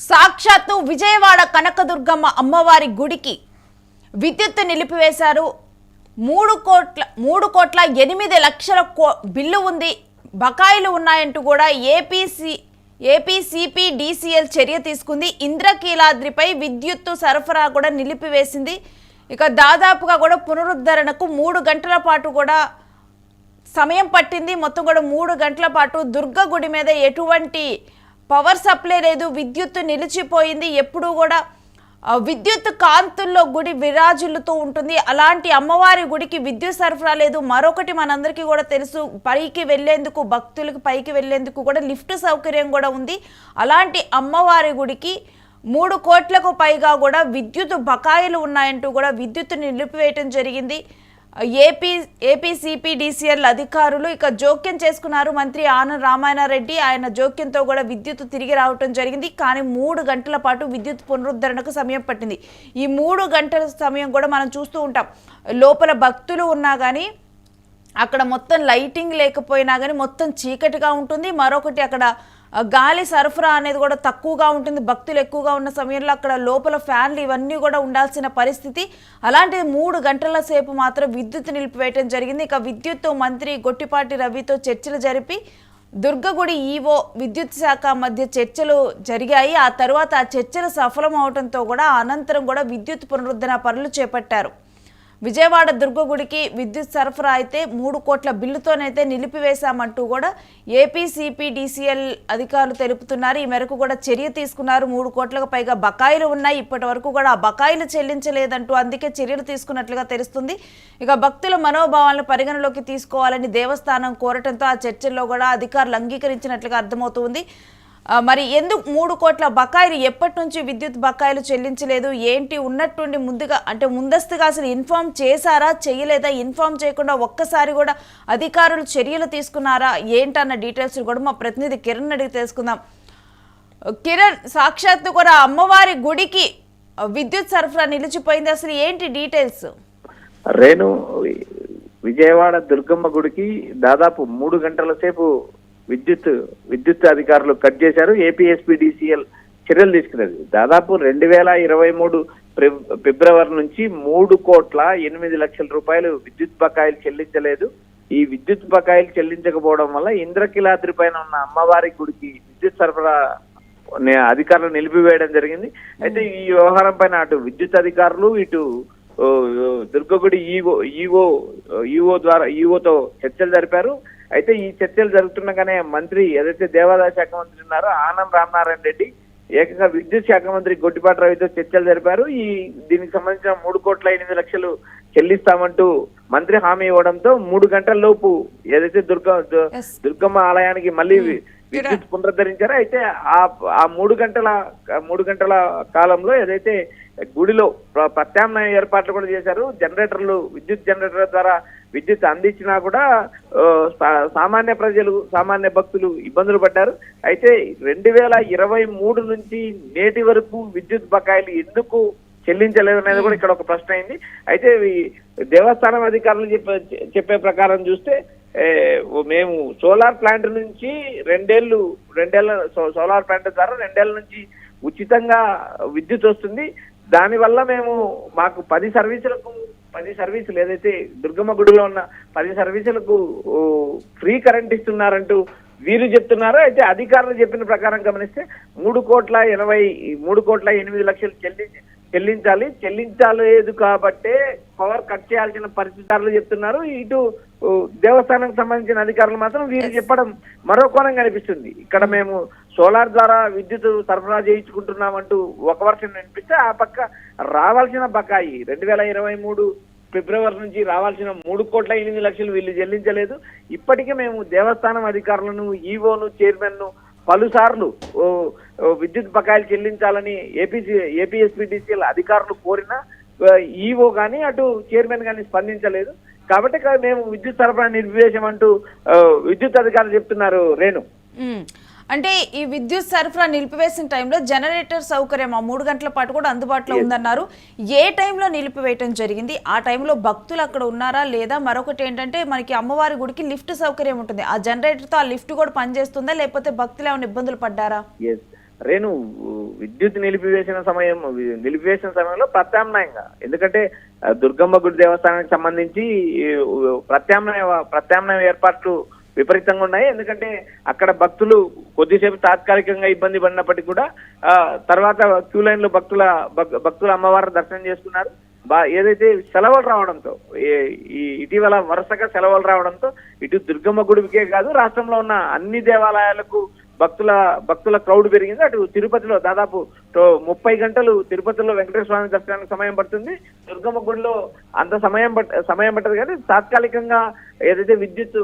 సాక్షాత్తు విజయవాడ కనకదుర్గమ్మ అమ్మవారి గుడికి విద్యుత్ నిలిపివేశారు. 3,08,00,000 బిల్లు ఉంది, బకాయిలు ఉన్నాయంటూ కూడా ఏపీసీపీడీసీఎల్ చర్య తీసుకుంది. ఇంద్రకీలాద్రిపై విద్యుత్ సరఫరా కూడా నిలిపివేసింది. ఇక దాదాపుగా కూడా పునరుద్ధరణకు 3 గంటల పాటు కూడా సమయం పట్టింది. మొత్తం కూడా 3 గంటల పాటు దుర్గ గుడి మీద ఎటువంటి పవర్ సప్లై లేదు, విద్యుత్ నిలిచిపోయింది. ఎప్పుడు కూడా విద్యుత్ కాంతుల్లో గుడి విరాజులుతూ ఉంటుంది. అలాంటి అమ్మవారి గుడికి విద్యుత్ సరఫరా లేదు. మరొకటి మనందరికీ కూడా తెలుసు, పైకి వెళ్లేందుకు భక్తులకు పైకి వెళ్లేందుకు కూడా లిఫ్ట్ సౌకర్యం కూడా ఉంది. అలాంటి అమ్మవారి గుడికి 3 కోట్లకు పైగా కూడా విద్యుత్ బకాయిలు ఉన్నాయంటూ కూడా విద్యుత్ నిలిపివేయటం జరిగింది. ఏపీసీపీడీసీఎల్ అధికారులు ఇక జోక్యం చేసుకున్నారు. మంత్రి ఆనం రామాయణరెడ్డి ఆయన జోక్యంతో కూడా విద్యుత్ తిరిగి రావటం జరిగింది. కానీ 3 గంటల పాటు విద్యుత్ పునరుద్ధరణకు సమయం పట్టింది. ఈ 3 గంటల సమయం కూడా మనం చూస్తూ ఉంటాం. లోపల భక్తులు ఉన్నా కానీ అక్కడ మొత్తం లైటింగ్ లేకపోయినా కానీ మొత్తం చీకటిగా ఉంటుంది. మరొకటి అక్కడ గాలి సరఫరా అనేది కూడా తక్కువగా ఉంటుంది. భక్తులు ఎక్కువగా ఉన్న సమయంలో అక్కడ లోపల ఫ్యాన్లు ఇవన్నీ కూడా ఉండాల్సిన పరిస్థితి. అలాంటిది 3 గంటల సేపు మాత్రం విద్యుత్ నిలిపివేయటం జరిగింది. ఇక విద్యుత్ మంత్రి గొట్టిపాటి రవితో చర్చలు జరిపి దుర్గగుడి ఈవో విద్యుత్ శాఖ మధ్య చర్చలు జరిగాయి. ఆ తర్వాత ఆ చర్చలు సఫలం అవడంతో కూడా అనంతరం కూడా విద్యుత్ పునరుద్ధరణ పనులు చేపట్టారు. విజయవాడ దుర్గగుడికి విద్యుత్ సరఫరా అయితే 3 కోట్ల బిల్లుతోనైతే నిలిపివేశామంటూ కూడా ఏపీసీపీడీసీఎల్ అధికారులు తెలుపుతున్నారు. ఈ మేరకు కూడా చర్య తీసుకున్నారు. 3 కోట్లకు పైగా బకాయిలు ఉన్నాయి. ఇప్పటి వరకు కూడా ఆ బకాయిలు చెల్లించలేదంటూ అందుకే చర్యలు తీసుకున్నట్లుగా తెలుస్తుంది. ఇక భక్తుల మనోభావాలను పరిగణలోకి తీసుకోవాలని దేవస్థానం కోరటంతో ఆ చర్చల్లో కూడా అధికారులు అంగీకరించినట్లుగా అర్థమవుతుంది. మరి ఎందుకు 3 కోట్ల బకాయిలు ఎప్పటి నుంచి విద్యుత్ బకాయిలు చెల్లించలేదు, ఏంటి ఉన్నట్టుండి ముందస్తుగా అసలు ఇన్ఫార్మ్ చేశారా చేయలేదా, ఇన్ఫార్మ్ చేయకుండా ఒక్కసారి కూడా అధికారులు చర్యలు తీసుకున్నారా ఏంటన్న డీటెయిల్స్ కూడా మా ప్రతినిధి కిరణ్ అడిగి తెలుసుకుందాం. కిరణ్, సాక్షాత్తు కూడా అమ్మవారి గుడికి విద్యుత్ సరఫరా నిలిచిపోయింది, అసలు ఏంటి డీటెయిల్స్? రేణు, విజయవాడ దుర్గమ్మ గుడికి దాదాపు 3 గంటల సేపు విద్యుత్ అధికారులు కట్ చేశారు. ఏపీఎస్పీడీసీఎల్ చర్యలు తీసుకున్నది. దాదాపు 2023 ఫిబ్రవరి నుంచి 3,08,00,000 రూపాయలు విద్యుత్ బకాయిలు చెల్లించలేదు. ఈ విద్యుత్ బకాయిలు చెల్లించకపోవడం వల్ల ఇంద్రకీలాద్రి పైన ఉన్న అమ్మవారి గుడికి విద్యుత్ సరఫరా అధికారులు నిలిపివేయడం జరిగింది. అయితే ఈ వ్యవహారం పైన అటు విద్యుత్ అధికారులు ఇటు దుర్గగుడి ఈవోతో చర్చలు జరిపారు. అయితే ఈ చర్చలు జరుగుతుండగానే మంత్రి ఏదైతే దేవాదాయ శాఖ మంత్రి ఉన్నారో ఆనం రామనారాయణ రెడ్డి ఏకంగా విద్యుత్ శాఖ మంత్రి గొట్టిపాటి రవితో చర్చలు జరిపారు. దీనికి సంబంధించిన 3,08,00,000 చెల్లిస్తామంటూ మంత్రి హామీ ఇవ్వడంతో 3 గంటల లోపు ఏదైతే దుర్గమ్మ ఆలయానికి మళ్ళీ విద్యుత్ పునరుద్ధరించారో అయితే ఆ 3 గంటల కాలంలో ఏదైతే గుడిలో ప్రత్యామ్నాయ ఏర్పాట్లు కూడా చేశారు. విద్యుత్ జనరేటర్ల ద్వారా విద్యుత్ అందించినా కూడా సామాన్య భక్తులు ఇబ్బందులు పడ్డారు. అయితే 2023 నుంచి నేటి వరకు విద్యుత్ బకాయిలు ఎందుకు చెల్లించలేదు అనేది కూడా ఇక్కడ ఒక ప్రశ్న అయింది. అయితే దేవస్థానం అధికారులు చెప్పే ప్రకారం చూస్తే మేము సోలార్ ప్లాంట్ నుంచి రెండేళ్ల సోలార్ ప్లాంట్ ద్వారా 2 ఏళ్ల నుంచి ఉచితంగా విద్యుత్ వస్తుంది. దానివల్ల మాకు 10 సర్వీసులు ఏదైతే దుర్గమ్మ గుడిలో ఉన్న 10 సర్వీసులకు ఫ్రీ కరెంట్ ఇస్తున్నారంటూ వీరు చెప్తున్నారు. అయితే అధికారులు చెప్పిన ప్రకారం గమనిస్తే 3,08,00,000 చెల్లించలేదు కాబట్టే పవర్ కట్ చేయాల్సిన పరిస్థితులు చెప్తున్నారు. ఇటు దేవస్థానానికి సంబంధించిన అధికారులు మాత్రం వీరు చెప్పడం మరో కోణం కనిపిస్తుంది. ఇక్కడ మేము సోలార్ ద్వారా విద్యుత్ సరఫరా చేయించుకుంటున్నామంటూ ఒక వర్షన్ వినిపిస్తే ఆ పక్క రావాల్సిన బకాయి 2023 ఫిబ్రవరి నుంచి రావాల్సిన 3,08,00,000 వీళ్ళు చెల్లించలేదు. ఇప్పటికే మేము దేవస్థానం అధికారులను, ఈవోను, చైర్మన్ పలుసార్లు విద్యుత్ బకాయిలు చెల్లించాలని ఏపీఎస్పీడీసీఎల్ అధికారులు కోరినా ఈవో కానీ అటు చైర్మన్ కానీ స్పందించలేదు. కాబట్టి మేము విద్యుత్ సరఫరా నిలిపివేశామంటూ విద్యుత్ అధికారులు చెప్తున్నారు. రేణు, అంటే ఈ విద్యుత్ సరఫరా నిలిపివేసిన టైంలో జనరేటర్ సౌకర్యం ఆ 3 గంటల పాటు కూడా అందుబాటులో ఉందన్నారు. ఏ టైంలో నిలిపివేయటం జరిగింది? ఆ టైంలో భక్తులు అక్కడ ఉన్నారా లేదా? మరొకటి ఏంటంటే మనకి అమ్మవారి గుడికి లిఫ్ట్ సౌకర్యం ఉంటుంది. ఆ జనరేటర్తో ఆ లిఫ్ట్ కూడా పనిచేస్తుందా లేకపోతే భక్తులు ఏమైనా ఇబ్బందులు పడ్డారా? రేణు విద్యుత్ నిలిపివేసిన సమయంలో ప్రత్యామ్నాయంగా, ఎందుకంటే దుర్గమ్మ గుడి దేవస్థానానికి సంబంధించి ప్రత్యామ్నాయ ఏర్పాట్లు విపరీతంగా ఉన్నాయి. ఎందుకంటే అక్కడ భక్తులు కొద్దిసేపు తాత్కాలికంగా ఇబ్బంది పడినప్పటికీ కూడా తర్వాత క్యూ లైన్ లో భక్తుల అమ్మవారిని దర్శనం చేసుకున్నారు. ఏదైతే సెలవులు రావడంతో ఇటీవల వరుసగా సెలవులు రావడంతో ఇటు దుర్గమ్మ గుడికే కాదు రాష్ట్రంలో ఉన్న అన్ని దేవాలయాలకు భక్తుల క్రౌడ్ పెరిగింది. అటు తిరుపతిలో దాదాపు 30 గంటలు తిరుపతిలో వెంకటేశ్వర స్వామి దర్శనానికి సమయం పడుతుంది. దుర్గమ్మ గుడిలో అంత సమయం పట్టదు, కానీ తాత్కాలికంగా ఏదైతే విద్యుత్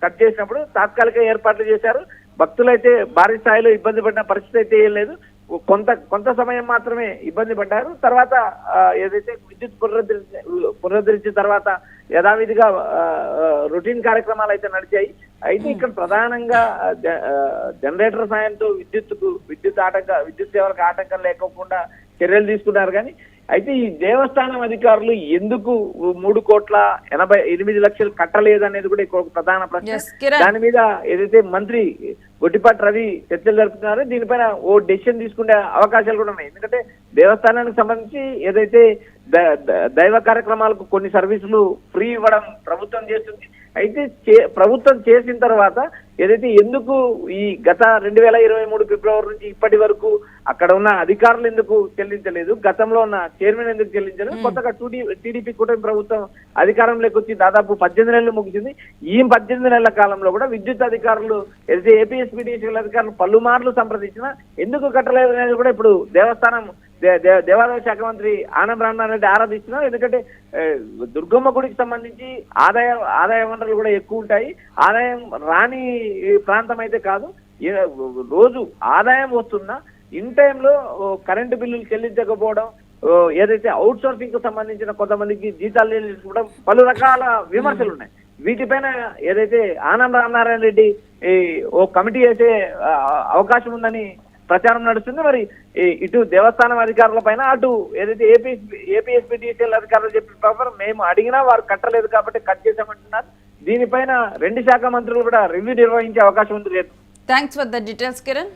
కట్ చేసినప్పుడు తాత్కాలిక ఏర్పాట్లు చేశారు. భక్తులైతే భారీ స్థాయిలో ఇబ్బంది పడిన పరిస్థితి అయితే ఏం లేదు. కొంత సమయం మాత్రమే ఇబ్బంది పడ్డారు. తర్వాత ఏదైతే విద్యుత్ పునరుద్ధరించిన తర్వాత యథావిధిగా రొటీన్ కార్యక్రమాలు అయితే నడిచాయి. అయితే ఇక్కడ ప్రధానంగా జనరేటర్ సాయంతో విద్యుత్ సేవలకు ఆటంకం లేకోకుండా చర్యలు తీసుకున్నారు. కానీ అయితే ఈ దేవస్థానం అధికారులు ఎందుకు 3,88,00,000 కట్టలేదు అనేది కూడా ఇక్కడ ప్రధాన ప్రశ్న. దాని మీద ఏదైతే మంత్రి గొట్టిపాటి రవి చర్చలు జరుపుతున్నారో దీనిపైన ఓ డెసిషన్ తీసుకునే అవకాశాలు కూడా ఉన్నాయి. ఎందుకంటే దేవస్థానానికి సంబంధించి ఏదైతే దైవ కార్యక్రమాలకు కొన్ని సర్వీసులు ఫ్రీ ఇవ్వడం ప్రభుత్వం చేస్తుంది. అయితే ప్రభుత్వం చేసిన తర్వాత ఏదైతే ఎందుకు ఈ గత 2023 ఫిబ్రవరి నుంచి ఇప్పటి వరకు అక్కడ ఉన్న అధికారులు ఎందుకు చెల్లించలేదు, గతంలో ఉన్న చైర్మన్ ఎందుకు చెల్లించలేదు, కొత్తగా టీడీపీ కూటమి ప్రభుత్వం అధికారంలోకి వచ్చి దాదాపు 18 నెలలు ముగిసింది. ఈ 18 నెలల కాలంలో కూడా విద్యుత్ అధికారులు ఏదైతే ఏపీఎస్పీడీసీఎల్ అధికారులు పలుమార్లు సంప్రదించినా ఎందుకు కట్టలేదు అనేది కూడా ఇప్పుడు దేవాదాయ శాఖ మంత్రి ఆనం రామనారాయణ రెడ్డి ఆరాధిస్తున్నారు. ఎందుకంటే దుర్గమ్మ గుడికి సంబంధించి ఆదాయ వనరులు కూడా ఎక్కువ ఉంటాయి. ఆదాయం రాని ప్రాంతం అయితే కాదు. రోజు ఆదాయం వస్తున్నా ఇన్ టైంలో కరెంటు బిల్లులు చెల్లించకపోవడం, ఏదైతే అవుట్ సోర్సింగ్ కు సంబంధించిన కొంతమందికి జీతాలు చెల్లించుకోవడం, పలు రకాల విమర్శలు ఉన్నాయి. వీటిపైన ఏదైతే ఆనం రామనారాయణ రెడ్డి ఓ కమిటీ వేసే అవకాశం ఉందని ప్రచారం నడుస్తుంది. మరి ఇటు దేవస్థానం అధికారుల పైన అటు ఏదైతే ఏపీఎస్పీడీసీఎల్ అధికారులు చెప్పిన ప్రకారం మేము అడిగినా వారు కట్టలేదు కాబట్టి కట్ చేశామంటున్నారు. దీనిపైన 2 శాఖ మంత్రులు కూడా రివ్యూ నిర్వహించే అవకాశం ఉంది. రేపు thanks for the details Kiran.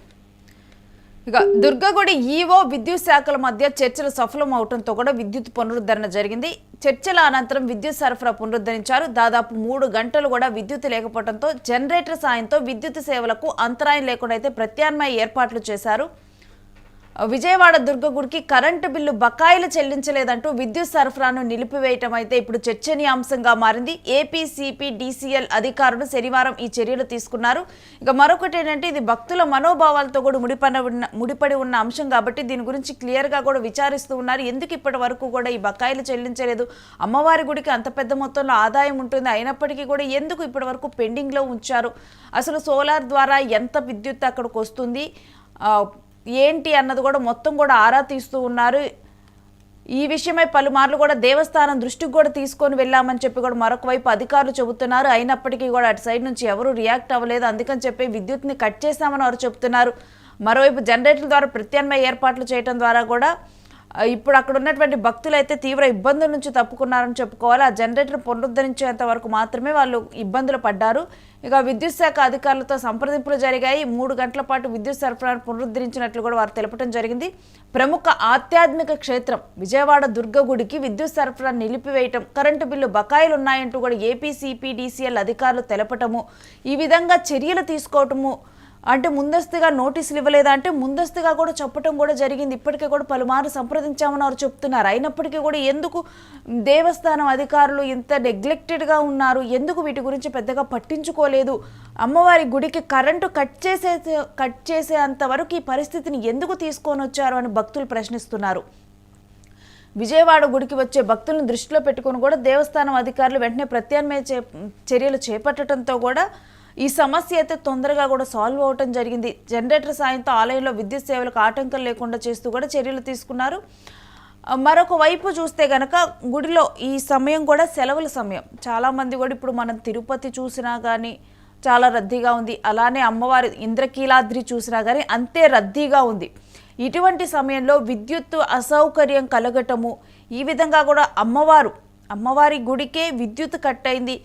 ఇక దుర్గగుడి ఈవో విద్యుత్ శాఖల మధ్య చర్చలు సఫలం అవడంతో కూడా విద్యుత్ పునరుద్ధరణ జరిగింది. చర్చల అనంతరం విద్యుత్ సరఫరా పునరుద్ధరించారు. దాదాపు 3 గంటలు కూడా విద్యుత్ లేకపోవడంతో జనరేటర్ సాయంతో విద్యుత్ సేవలకు అంతరాయం లేకుండా అయితే ప్రత్యామ్నాయ ఏర్పాట్లు చేశారు. విజయవాడ దుర్గగుడికి కరెంటు బిల్లు బకాయిలు చెల్లించలేదంటూ విద్యుత్ సరఫరాను నిలిపివేయటం అయితే ఇప్పుడు చర్చనీయాంశంగా మారింది. ఏపీసీపీడీసీఎల్ అధికారులు శనివారం ఈ చర్యలు తీసుకున్నారు. ఇక మరొకటి ఏంటంటే ఇది భక్తుల మనోభావాలతో కూడా ముడిపడి ఉన్న అంశం కాబట్టి దీని గురించి క్లియర్గా కూడా విచారిస్తూ ఉన్నారు. ఎందుకు ఇప్పటి వరకు కూడా ఈ బకాయిలు చెల్లించలేదు, అమ్మవారి గుడికి అంత పెద్ద మొత్తంలో ఆదాయం ఉంటుంది, అయినప్పటికీ కూడా ఎందుకు ఇప్పటి వరకు పెండింగ్లో ఉంచారు, అసలు సోలార్ ద్వారా ఎంత విద్యుత్ అక్కడికి వస్తుంది ఏంటి అన్నది కూడా మొత్తం కూడా ఆరా తీస్తూ ఉన్నారు. ఈ విషయమై పలుమార్లు కూడా దేవస్థానం దృష్టికి కూడా తీసుకొని వెళ్ళామని చెప్పి కూడా మరొక వైపు అధికారులు చెబుతున్నారు. అయినప్పటికీ కూడా అటు సైడ్ నుంచి ఎవరు రియాక్ట్ అవ్వలేదు, అందుకని చెప్పి విద్యుత్ని కట్ చేస్తామని వారు చెబుతున్నారు. మరోవైపు జనరేటర్ల ద్వారా ప్రత్యామ్నాయ ఏర్పాట్లు చేయడం ద్వారా కూడా ఇప్పుడు అక్కడ ఉన్నటువంటి భక్తులు అయితే తీవ్ర ఇబ్బందుల నుంచి తప్పుకున్నారని చెప్పుకోవాలి. ఆ జనరేటర్ పునరుద్ధరించేంత వరకు మాత్రమే వాళ్ళు ఇబ్బందులు పడ్డారు. ఇక విద్యుత్ శాఖ అధికారులతో సంప్రదింపులు జరిగాయి. 3 గంటల పాటు విద్యుత్ సరఫరాను పునరుద్ధరించినట్లు కూడా వారు తెలపడం జరిగింది. ప్రముఖ ఆధ్యాత్మిక క్షేత్రం విజయవాడ దుర్గగుడికి విద్యుత్ సరఫరా నిలిపివేయటం, కరెంటు బిల్లు బకాయిలు ఉన్నాయంటూ కూడా ఏపీసీపీడీసీఎల్ అధికారులు తెలపటము, ఈ విధంగా చర్యలు తీసుకోవటము, అంటే ముందస్తుగా నోటీసులు ఇవ్వలేదా అంటే ముందస్తుగా కూడా చెప్పడం కూడా జరిగింది. ఇప్పటికే కూడా పలుమార్లు సంప్రదించామని వారు చెప్తున్నారు. అయినప్పటికీ కూడా ఎందుకు దేవస్థానం అధికారులు ఇంత నెగ్లెక్టెడ్గా ఉన్నారు, ఎందుకు వీటి గురించి పెద్దగా పట్టించుకోలేదు, అమ్మవారి గుడికి కరెంటు కట్ చేసేంత వరకు ఈ పరిస్థితిని ఎందుకు తీసుకొని వచ్చారు అని భక్తులు ప్రశ్నిస్తున్నారు. విజయవాడ గుడికి వచ్చే భక్తులను దృష్టిలో పెట్టుకుని కూడా దేవస్థానం అధికారులు వెంటనే ప్రత్యామ్నాయ చర్యలు చేపట్టడంతో కూడా ఈ సమస్య అయితే తొందరగా కూడా సాల్వ్ అవటం జరిగింది. జనరేటర్ సాయంతో ఆలయంలో విద్యుత్ సేవలకు ఆటంకం లేకుండా చేస్తూ కూడా చర్యలు తీసుకున్నారు. మరొక వైపు చూస్తే గనక గుడిలో ఈ సమయం కూడా సెలవుల సమయం. చాలామంది కూడా ఇప్పుడు మనం తిరుపతి చూసినా కానీ చాలా రద్దీగా ఉంది, అలానే అమ్మవారి ఇంద్రకీలాద్రి చూసినా కానీ అంతే రద్దీగా ఉంది. ఇటువంటి సమయంలో విద్యుత్తు అసౌకర్యం కలగటము, ఈ విధంగా కూడా అమ్మవారి గుడికే విద్యుత్ కట్ అయింది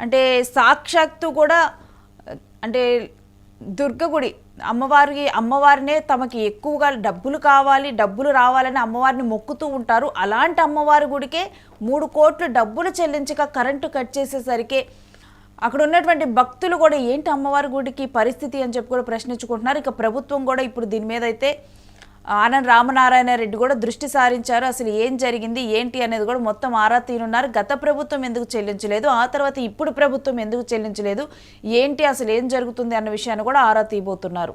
అంటే సాక్షాత్తు కూడా అంటే దుర్గగుడి అమ్మవారినే తమకి ఎక్కువగా డబ్బులు రావాలని అమ్మవారిని మొక్కుతూ ఉంటారు. అలాంటి అమ్మవారి గుడికే 3 కోట్లు డబ్బులు చెల్లించక కరెంటు కట్ చేసేసరికి అక్కడ ఉన్నటువంటి భక్తులు కూడా ఏంటి అమ్మవారి గుడికి పరిస్థితి అని చెప్పి కూడా ప్రశ్నించుకుంటున్నారు. ఇక ప్రభుత్వం కూడా ఇప్పుడు దీని మీద అయితే ఆనం రామనారాయణ రెడ్డి కూడా దృష్టి సారించారు. అసలు ఏం జరిగింది ఏంటి అనేది కూడా మొత్తం ఆరా తీనున్నారు. గత ప్రభుత్వం ఎందుకు చెల్లించలేదు, ఆ తర్వాత ఇప్పుడు ప్రభుత్వం ఎందుకు చెల్లించలేదు, ఏంటి అసలు ఏం జరుగుతుంది అన్న విషయాన్ని కూడా ఆరా తీయబోతున్నారు.